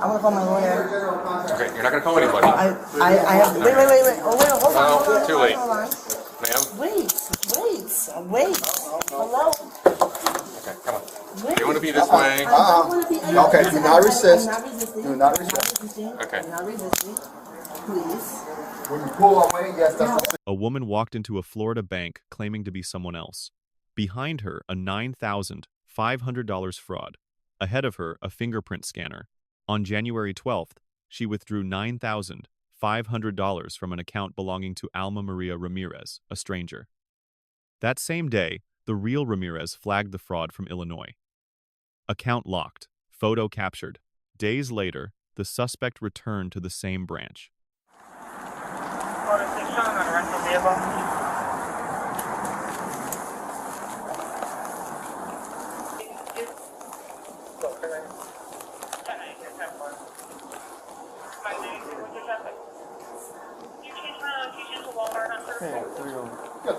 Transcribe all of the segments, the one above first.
I want to call my lawyer. Okay, you're not going to call anybody. I have. Wait. Oh, wait, hold on. No, Hold on, too hold on, late. hold on. Ma'am? Wait. Hello? Okay, come on. Wait. You want to be this way? Okay, do not resist. Do not resist. Okay. Do not resisting. Please. When you pull away, yes, that's A woman walked into a Florida bank claiming to be someone else. Behind her, a $9,500 fraud. Ahead of her, a fingerprint scanner. On January 12th, she withdrew $9,500 from an account belonging to Alma Maria Ramirez, a stranger. That same day, the real Ramirez flagged the fraud from Illinois. Account locked, photo captured. Days later, the suspect returned to the same branch. Hey, how you doing? Good.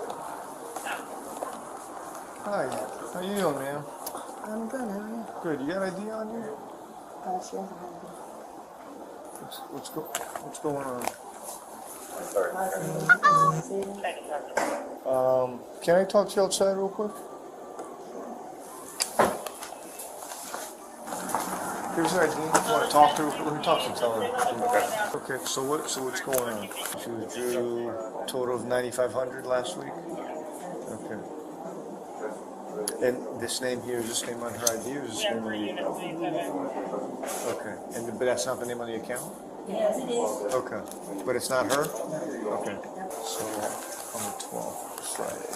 Hi, how you doing, ma'am? I'm good, how are you? Good. You got ID on you? She has What's going on? Can I talk to you outside real quick? Here's her ID. You want to talk to her? Let me talk to her. Tell her. Okay. So what's going on? She withdrew a total of $9,500 last week. Okay. And this name here, is this name on her ID or is this name on the account? Okay. But that's not the name on the account? Yes, it is. Okay. But it's not her? Okay. So on the 12th, Friday,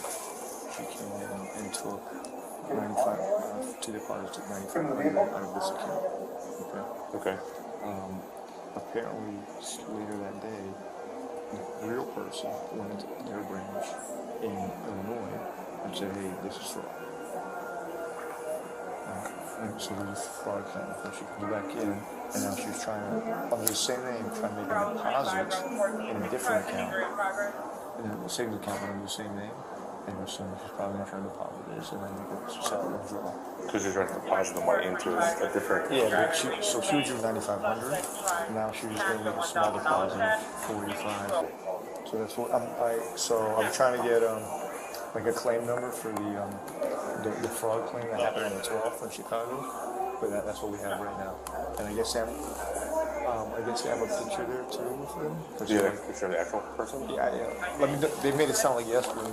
she came in and took 95 to deposit $9,500 out of this account. Okay. Apparently later that day, the real person went to their branch in Illinois and said, "Hey, this is fraud." And so there's a fraud claim. So she comes back in, and now she's trying to, under the same name, trying to make a deposit in a different account, in a savings account under the same name. And we're assuming she's probably not trying to deposit this and then make a separate withdrawal. Because you're trying to deposit the money into a different... Yeah, but she withdrew $9,500. Now she's just going to make a small deposit of $45. So that's what I'm trying to get like a claim number for the fraud claim that happened on the 12th in Chicago. But that's what we have right now. And I guess they have a picture there too with them. Do you have a picture of the actual person? Yeah. They made it sound like yes, but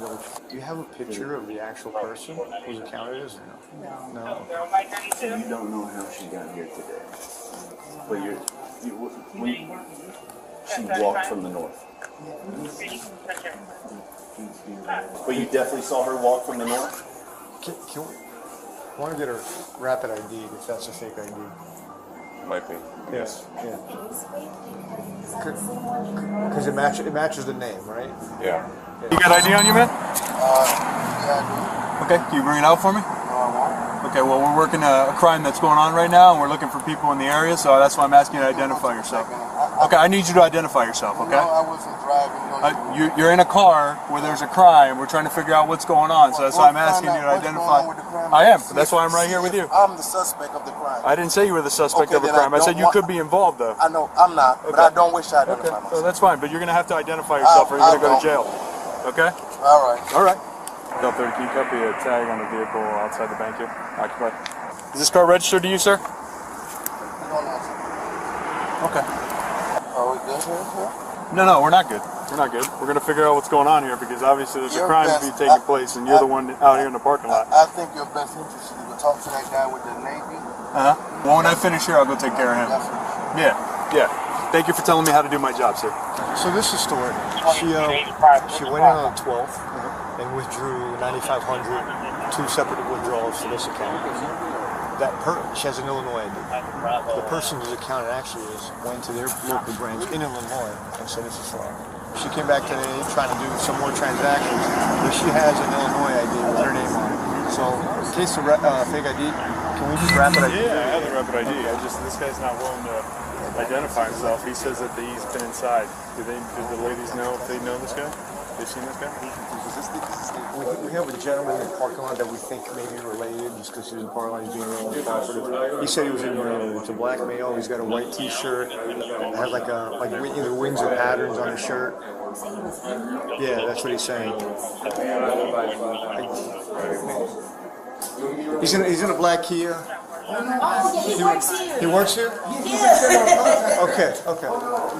do you have a picture of the actual person whose account it is or no? No. So you don't know how she got here today, but she walked from the north. But you definitely saw her walk from the north? I want to get her rapid ID if that's a fake ID. Might be. Yes. Yeah. Because it matches the name, right? Yeah. You got ID on you, man? yeah. Okay, can you bring it out for me? Okay, well, we're working a crime that's going on right now, and we're looking for people in the area, so that's why I'm asking you to identify yourself. Okay, I need you to identify yourself, okay? No, I wasn't driving. You're in a car where there's a crime. We're trying to figure out what's going on, so that's why I'm asking you to identify. I am, but that's why I'm right here with you. I'm the suspect of the crime. I didn't say you were the suspect of a crime. I said you could be involved, though. I know, I'm not, but I don't wish to identify Okay, myself. so that's fine, but you're going to have to identify yourself or you're going to go to jail. Okay? All right. All right. Delta, can you copy a tag on the vehicle outside the bank here? Occupied. Is this car registered to you, sir? Okay. Are we good here? No, we're not good. We're not good. We're going to figure out what's going on here because obviously there's a crime to be taking place and you're the one out here in the parking lot. I think your best interest is to talk to that guy with the Navy. Well, when I finish here, I'll go take care of him. Yeah. Thank you for telling me how to do my job, sir. So this is the story. She went in on the 12th and withdrew $9,500, two separate withdrawals to this account. She has an Illinois ID. The person whose account it actually is went to their local branch in Illinois and said this is fraud. She came back today trying to do some more transactions, but she has an Illinois ID with her name on it. So in case of fake ID, can we just rapid ID? Yeah, I have the rapid ID. This guy's not willing to identify himself. He says that he's been inside. Did the ladies know if they know this guy? They seen this guy? We have a gentleman in the parking lot that we think may be related just because he was in the parking lot, he's being real cooperative. He said he was in Miranda. It's a black male. He's got a white t-shirt. It has like either wings or patterns on his shirt. Yeah, that's what he's saying. He's in a black Kia. Oh, yeah, he works here. He works here? Yeah. Okay.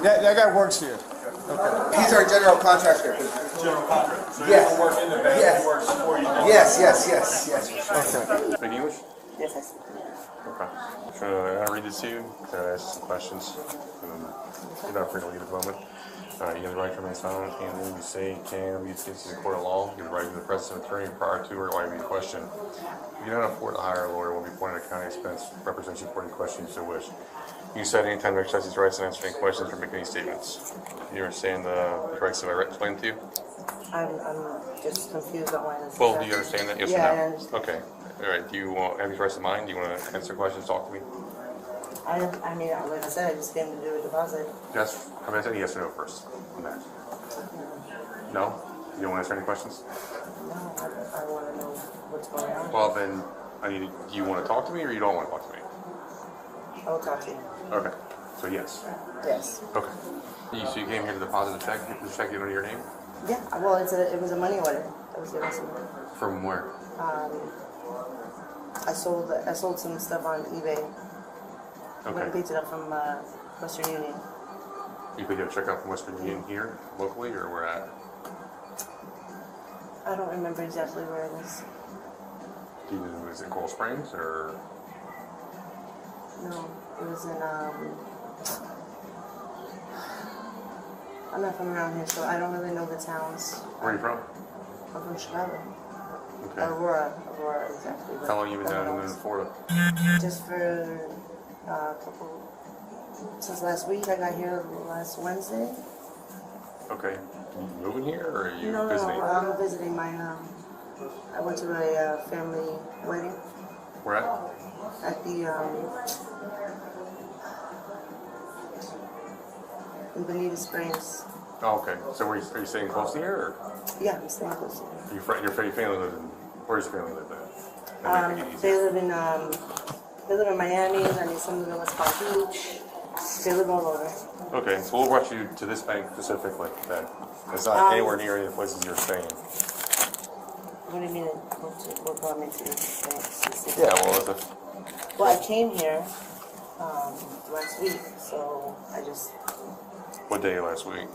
That guy works here. He's our general contractor. General contract. So Yes. you don't work in the bank, Yes. he works for you. Yes. Okay. Speak English? Yes, I speak. Okay. So I read this to you. Can I ask some questions? You're not free to leave at the moment. You have the right to remain silent. Anything you say can be against the court of law. You have the right to the presence of an attorney prior to or while you question. If you cannot afford to hire a lawyer, will be appointed at county expense. Represents you for any questions you so wish. You said any time to exercise these rights and answer any questions or make any statements. You understand the rights that I explained to you? I'm just confused on why this is Well, do you happening. understand that? Yes Yeah, or no? I understand. Okay. All right. Do you have these rights in mind? Do you want to answer questions? Talk to me. I mean, like I said, I just came to do a deposit. Yes. I'm going to say yes or no first on that. No? You don't want to answer any questions? No, I want to know what's going on. Well, then, do you want to talk to me or you don't want to talk to me? I will talk to you. Okay. So yes. Yes. Okay. So you came here to deposit a check? The check under your name? Yeah. Well, it was a money order. I was given some. From where? I sold some stuff on eBay. I went and Okay. picked it up from Western Union. You picked up a check out from Western Union here, locally, or where at? I don't remember exactly where it is. Do you know, is it Coral Springs or? No, it was in I'm not from around here, so I don't really know the towns. Where are you from? I'm from Chicago. Okay. Aurora exactly. How long you been down in Florida? Just for a couple. Since last week, I got here last Wednesday. Okay. You moving here or are you No, visiting? I'm visiting my. I went to a family wedding Where at? at the in Bonita Springs. Oh, okay. So are you staying close to here or? Yeah, I'm staying close to here. Your family live in, where does your family live at? That might make it They easier. live in Miami. I mean, some live in West Palm Beach. They live all over. Okay, so what brought you to this bank specifically then? It's not anywhere near any of the places you're staying. What do you mean? What brought me to this bank? Yeah, well, it's a, Well, I came here last week, so I just what day last week?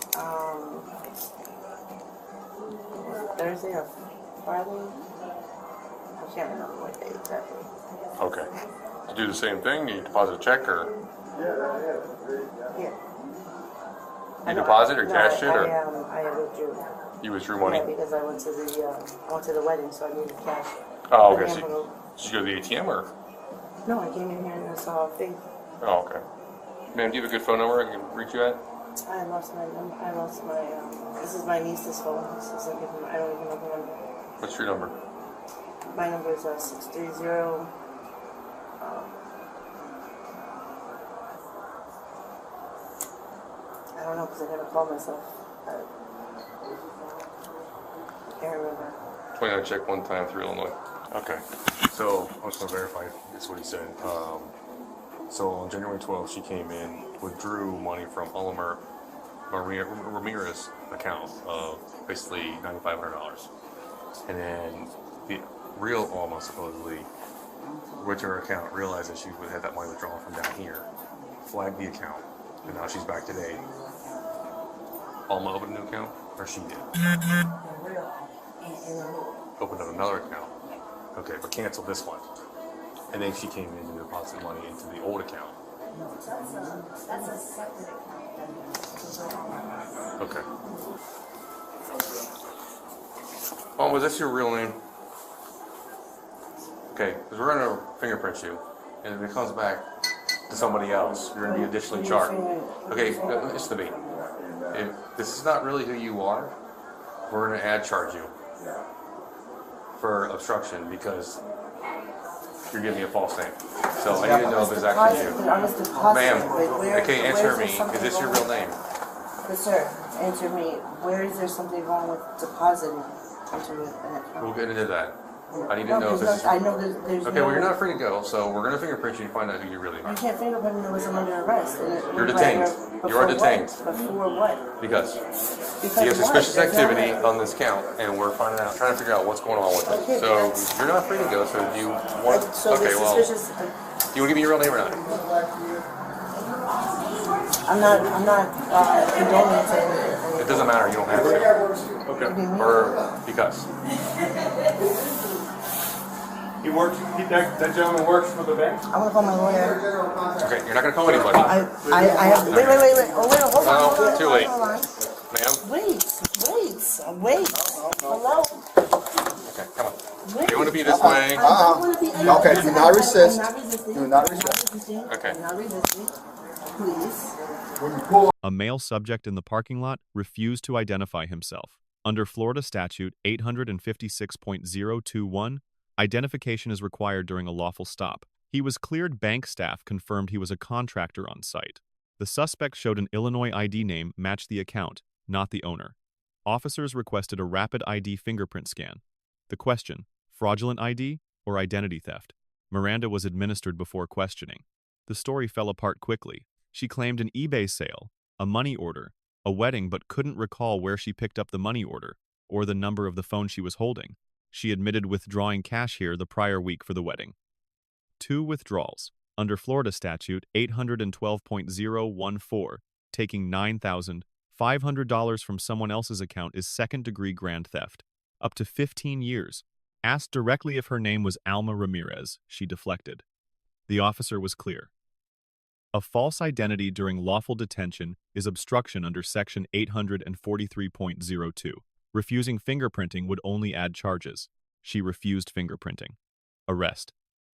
Thursday or Friday. I can't remember what day exactly. Okay. To do the same thing, you deposit a check or Yeah. you deposit or No, cash it or I withdrew. you withdrew money? Yeah, because I went to the wedding, so I needed cash. Oh, But okay. the envelope- Did you go to the ATM or? No, I came in here and I saw a thing. Oh, okay. Ma'am, do you have a good phone number I can reach you at? I lost my number. This is my niece's phone. I don't even know the number. What's your number? My number is 630. I don't know because I never called myself. I can't remember. 29 check one time through Illinois. Okay. So I was going to verify that's what he said. So on January 12th, she came in, withdrew money from Ramirez's account of basically $9,500. And then the real Alma supposedly went to her account, realized that she had that money withdrawn from down here, flagged the account, and now she's back today. Alma opened a new account, or she did? Opened up another account. Okay, but canceled this one. And then she came in to deposit money into the old account. Okay. Was this your real name? Okay, because we're going to fingerprint you, and if it comes back to somebody else, you're going to be additionally charged. Okay, it's to be. If this is not really who you are, we're going to charge you for obstruction because you're giving me a false name. So I need to know if it's actually you. Ma'am, okay, answer me. Is this your real name? Yes, sir. answer me, where is there something wrong with depositing into an account? We'll get into that. I need to No, know if because this is... I know there's Okay, well, you're not free to go, so we're going to fingerprint you and find out who you really You are. can't fingerprint me unless I'm under arrest. You're detained. You are detained. Before what? Because Because you have what? suspicious That's not activity right. on this count, and we're trying to figure out what's going on with Okay, it. So that's- you're not free to go. So do you want? So Okay, the well, suspicious. you want to give me your real name or not? I'm not condoning to anything. It doesn't matter. You don't have to. Okay. Or because. He works. That gentleman works for the bank. I want to call my lawyer. Okay, you're not going to call anybody. I have. Wait. Oh, wait, hold on. Hold on, too late. Hold on. Ma'am. Wait. Hello. Okay, come on. You want to be this way? I don't want to be anything. Okay, do not resist. I'm not resisting. Do not I'm resist. resisting. Okay. I'm not resisting. Please. When you pull A male subject in the parking lot refused to identify himself. Under Florida Statute 856.021, identification is required during a lawful stop. He was cleared. Bank staff confirmed he was a contractor on site. The suspect showed an Illinois ID name matched the account, not the owner. Officers requested a rapid ID fingerprint scan. The question, fraudulent ID or identity theft? Miranda was administered before questioning. The story fell apart quickly. She claimed an eBay sale, a money order, a wedding, but couldn't recall where she picked up the money order or the number of the phone she was holding. She admitted withdrawing cash here the prior week for the wedding. 2 withdrawals. Under Florida Statute 812.014, taking $9,500 from someone else's account is second-degree grand theft. Up to 15 years. Asked directly if her name was Alma Ramirez, she deflected. The officer was clear. A false identity during lawful detention is obstruction under Section 843.02. Refusing fingerprinting would only add charges. She refused fingerprinting. Arrest.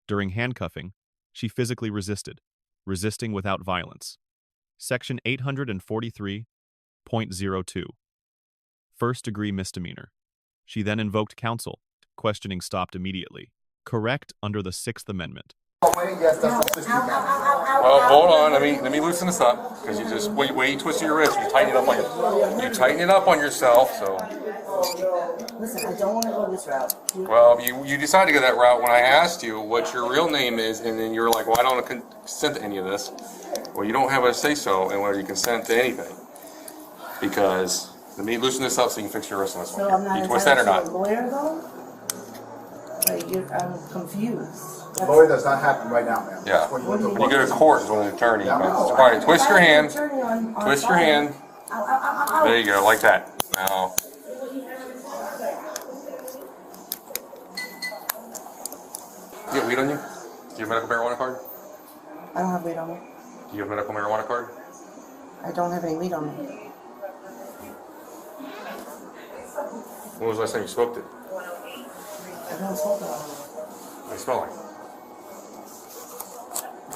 During handcuffing, she physically resisted. Resisting without violence. Section 843.02. First-degree misdemeanor. She then invoked counsel. Questioning stopped immediately. Correct under the Sixth Amendment. yes, that's the 60 minutes. Well, hold on. Let me loosen this up because you just way you twist your wrist. You tighten it up on yourself. So. Listen, I don't want to go this route. Well, you decided to go that route when I asked you what your real name is, and then you were like, "Well, I don't consent to any of this." Well, you don't have a say so in whether you consent to anything because let me loosen this up so you can fix your wrist on this So one. I'm not You twist that or entitled not? to a lawyer though? Like I'm confused. Lawyer does not happen right now, ma'am. Yeah. That's when you went to When you go to court is when an attorney Yeah, I comes. know. All right, twist your hand. On Twist your fire. hand. Ow. There you go, like that. Now. You have weed on you? Do you have a medical marijuana card? I don't have weed on me. Do you have a medical marijuana card? I don't have any weed on me. When was the last time you smoked it? I don't smoke it on me. What do you smell like?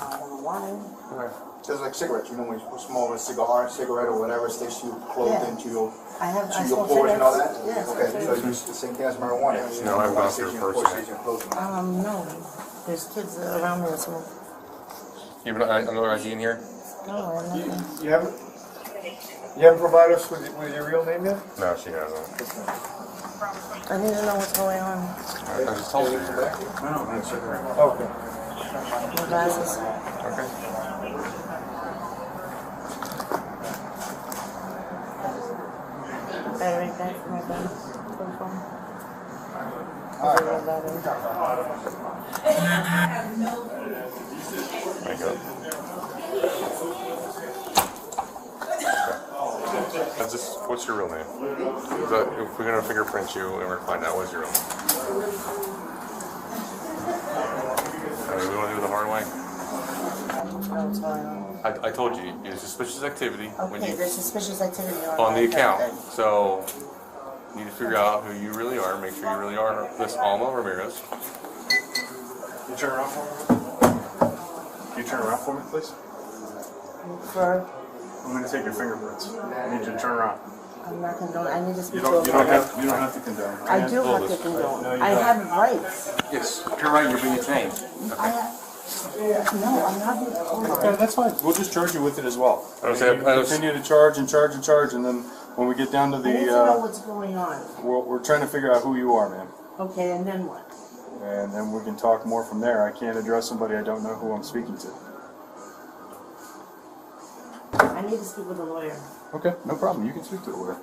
I don't know why. Okay. Just like cigarettes, you know, when you smoke a cigarette or whatever, sticks you close Yeah. into your I your smoke pores and all cigarettes. that? Yes. Okay, so it's the same thing as marijuana. No, I haven't gone through Station, it pore personally. station closed. No. There's kids around me that smoke. You have another ID in here? No, I have nothing. You haven't provided us with your real name yet? No, she hasn't. I need to know what's going on. I just told you. Okay. My glasses. Okay. Battery back for my phone. For the phone. There you go. What's your real name? If we're gonna fingerprint you and we're gonna find out what's your real name. We want to do it the hard way. What's going on? I told you, it's suspicious activity when Okay, you there's suspicious activity on the my account. then. So you need to figure out who you really are. Make sure you really are this Alma Ramirez. You turn around for me? Can you turn around for me, please? For, I'm going to take your fingerprints. I need you to turn around. I'm not condoning. I need to You speak don't to a lawyer. have to condone. I do have to condone. I have rights. Yes, turn right. You're being detained. I have. No, I'm not being. Hold on. Okay, that's fine. We'll just charge you with it as well. I don't say- I don't- Continue to charge and charge and charge, and then when we get down to I need to know the, what's going on. we're trying to figure out who you are, man. Okay, and then what? And then we can talk more from there. I can't address somebody I don't know who I'm speaking to. I need to speak with a lawyer. Okay, no problem. You can speak to the lawyer.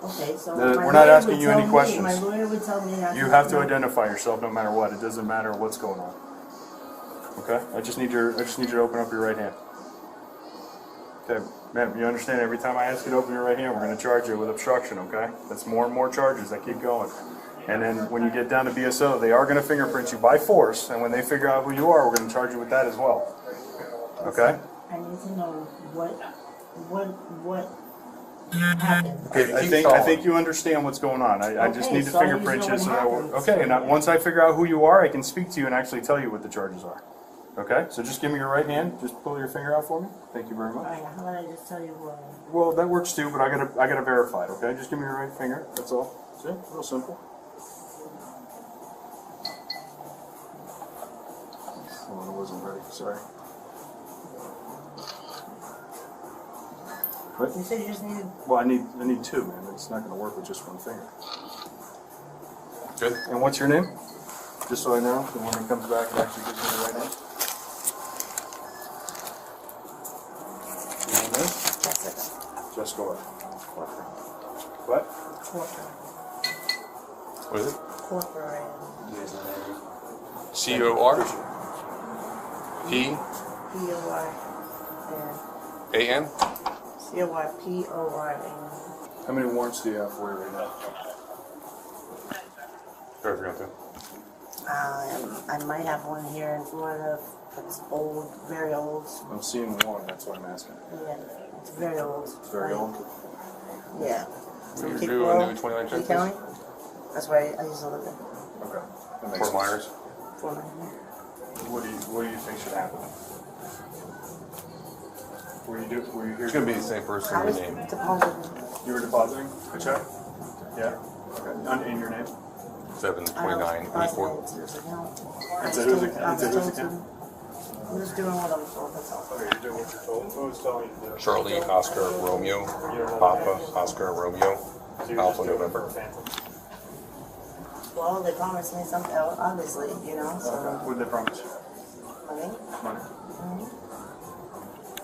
Okay, so We're my not lawyer asking would you tell any me- questions. My lawyer would tell me not You to have to know. identify yourself no matter what. It doesn't matter what's going on. Okay? I just need you to open up your right hand. Okay, ma'am, you understand every time I ask you to open your right hand, we're going to charge you with obstruction, okay? That's more and more charges that keep going. And then when you get down to BSO, they are going to fingerprint you by force, and when they figure out who you are, we're going to charge you with that as well. Okay? I need to know what happened. Okay, I think you understand what's going on. I just Okay, need to so I need to fingerprint know you what so that happened. okay, and once I figure out who you are, I can speak to you and actually tell you what the charges are. Okay? So just give me your right hand. Just pull your finger out for me. Thank you very much. Alright, how about I just tell you what? Well, that works too, but I gotta verify it, okay? Just give me your right finger. That's all. See? Real simple. Oh, I wasn't ready. Sorry. What? You said you just needed. Well, I need two, man. It's not gonna work with just one finger. Good. And what's your name? Just so I know, and when it comes back, it actually gives me the right name. Your name is? Jessica. Jessica what? Corcoran. What? Corcoran. What is it? Corcoran. C-O-R? P? P-O-Y-A-N. A-N? C-O-Y-P-O-R-A-N. How many warrants do you have for you right now? Sorry for that. I might have one here in Florida. It's old, very old. I'm seeing one, that's what I'm asking. Yeah, it's very old. It's very old. Yeah. You're Cape due Coral, a new 29 Cape check, County. That's where I used to live in. Okay. That makes Fort sense. Myers. For my What do you think should happen? Were you here? It's gonna be the same person I in was your name. depositing. You were depositing a check? Yeah? Okay. In your name? 72984. Into his account. Into whose account? Into whose account? I'm just doing what I'm told, that's all. Okay, you're doing what you're told. Who was telling you to do it? Charlie, Oscar, Romeo, Papa, Oscar, Romeo, So you're Alpha, just doing it for November. a phantom. Well, they promised me something, obviously, you know, so. What did they promise you? Money. Money.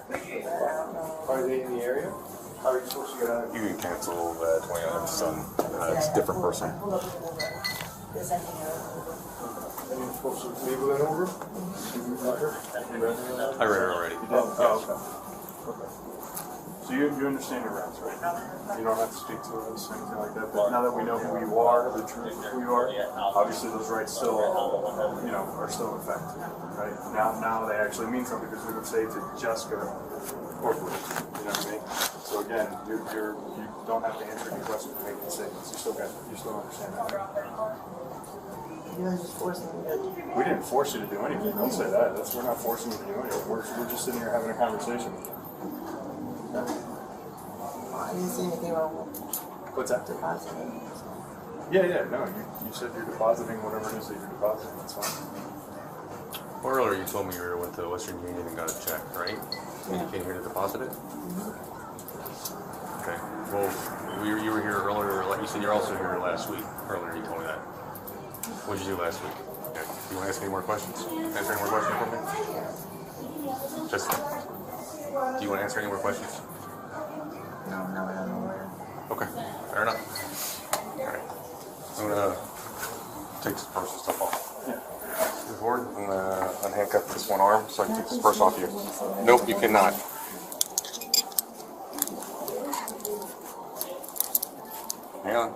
But I don't know. Are they in the area? How are you supposed to get out of You can cancel the 29th son. It's a different person. Hold up with the Uber. They're sending me over. And you're supposed to label it over? I read it already. Oh, okay. Okay. So you understand your rights, right? You don't have to speak to us, anything like that. But now that we know who you are, the truth of who you are, obviously those rights still, are still in effect, right? Now they actually mean something because we would say to Jessica corporate, you know what I mean? So again, you don't have to answer any questions or make any statements. You still understand that. You guys just forcing me to. We didn't force you to do anything. Don't say that. We're not forcing you to do anything. We're just sitting here having a conversation. I didn't see anything wrong with What's that? depositing. Yeah. No, you said you're depositing whatever it is that you're depositing. That's fine. Well, earlier you told me you went to Western Union and got a check, right? And you came here to deposit it? Okay. Well, you were here earlier, like you said you're also here last week. Earlier you told me that. What did you do last week? Okay. Do you want to ask any more questions? Answer any more questions for me? Just, do you want to answer any more questions? No, I don't know where. Okay, fair enough. Alright. I'm gonna take this purse and stuff off. Move forward and unhandcuff this one arm so I can take this purse off you. Nope, you cannot. Hang on.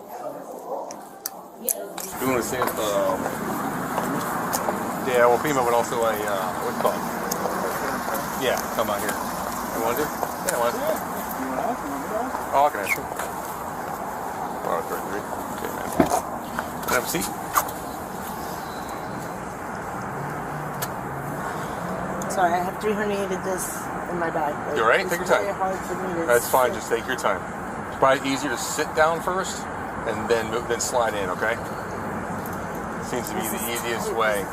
You want to see if, yeah, well, FEMA would also what's it called? Yeah, come out here. You want to do? Yeah, I want to. Oh, I can ask you. 433. Okay, man. Can I have a seat? Sorry, I have 3 herniated discs in my back. You alright? Take your time. It's very hard for me to. That's fine. Just take your time. It's probably easier to sit down first and then slide in. Okay? Seems to be the easiest way.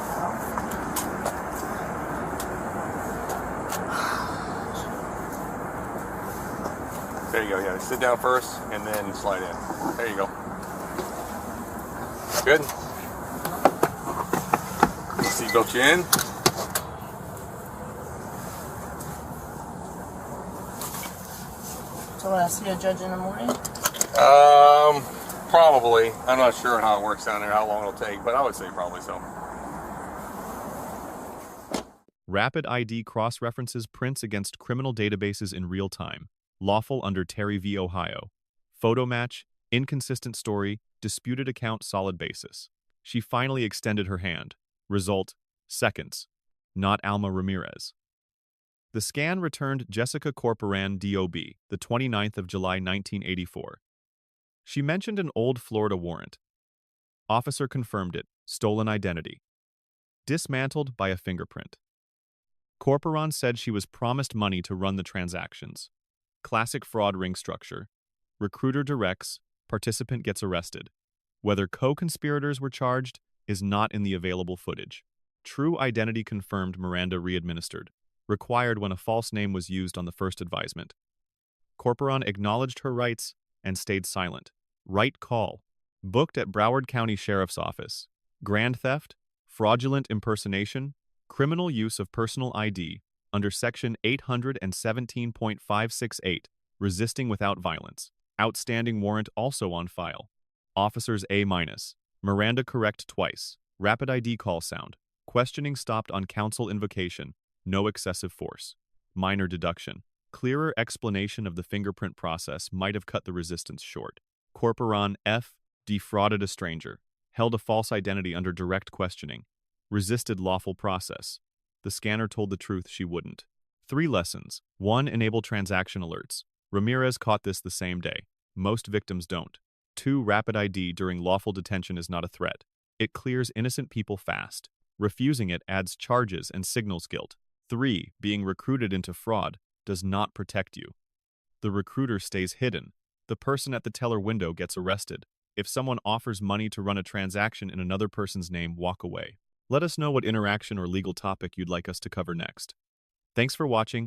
There you go, yeah. Sit down first and then slide in. There you go. Good. Seatbelt you in. So when I see a judge in the morning? Probably. I'm not sure how it works down there, how long it'll take, but I would say probably so. Rapid ID cross-references prints against criminal databases in real time. Lawful under Terry v. Ohio. Photo match, inconsistent story, disputed account solid basis. She finally extended her hand. Result, seconds. Not Alma Ramirez. The scan returned Jessica Corporan DOB, the 29th of July 1984. She mentioned an old Florida warrant. Officer confirmed it, stolen identity. Dismantled by a fingerprint. Corporan said she was promised money to run the transactions. Classic fraud ring structure. Recruiter directs, participant gets arrested. Whether co-conspirators were charged is not in the available footage. True identity confirmed Miranda re-administered. Required when a false name was used on the first advisement. Corporan acknowledged her rights and stayed silent. Right call. Booked at Broward County Sheriff's Office. Grand theft, fraudulent impersonation, criminal use of personal ID under Section 817.568, resisting without violence. Outstanding warrant also on file. Officers A-. Miranda correct twice. Rapid ID call sound. Questioning stopped on counsel invocation. No excessive force. Minor deduction. Clearer explanation of the fingerprint process might have cut the resistance short. Corporan F. defrauded a stranger. Held a false identity under direct questioning. Resisted lawful process. The scanner told the truth she wouldn't. 3 lessons. 1. Enable transaction alerts. Ramirez caught this the same day. Most victims don't. 2. Rapid ID during lawful detention is not a threat. It clears innocent people fast. Refusing it adds charges and signals guilt. 3. Being recruited into fraud does not protect you. The recruiter stays hidden. The person at the teller window gets arrested. If someone offers money to run a transaction in another person's name, walk away. Let us know what interaction or legal topic you'd like us to cover next. Thanks for watching.